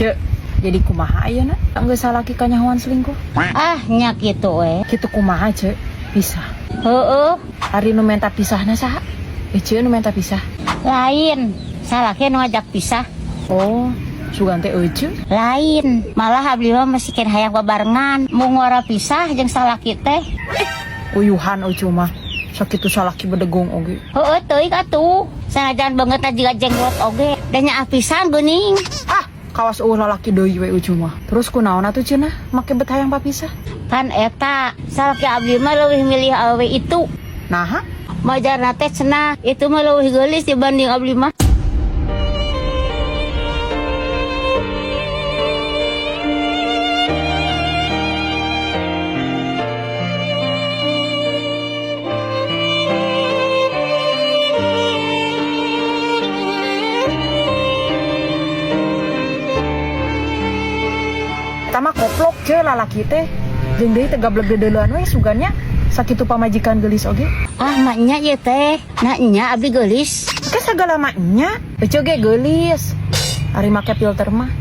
Cek, jadi kumaha ayeuna? Enggak salah ki kanyahoan selingkuh. Ah, nya kitu we. Kitu kumaha, Cek? Pisah. Heueuh, Hari nu menta pisahna saha? Cek nu menta pisah. lain. Salahke nu ngajak pisah. Oh, sugan teh euceuk. Lain. Malah abdi mah masih ken hayang babarengan. Mun ngora pisah jeung salaki teh. Uyuhan euceuk mah. Sakitu salaki bedegong oge. Heueuh teuing atuh. Sanajan banget jiga jenglot oge. Da nya pisan geuning. Ah, kawas lalaki deui we euceuk mah. Terus kunaon atuh cenah make bet hayang papisah? Pan eta, salaki abdi mah leuwih milih awewe itu. Naha? Majarna teh cenah, itu mah leuwih geulis dibanding abdi mah. Tama koplok ce lalaki teh. Jeung deui teh gablek deudeulan we sugannya sakitu pamajikan geulis oge. Ah, maknya ye teh. Nah, nya abdi geulis. Ke sagala maknya, euceuk ge geulis. Ari make filter mah.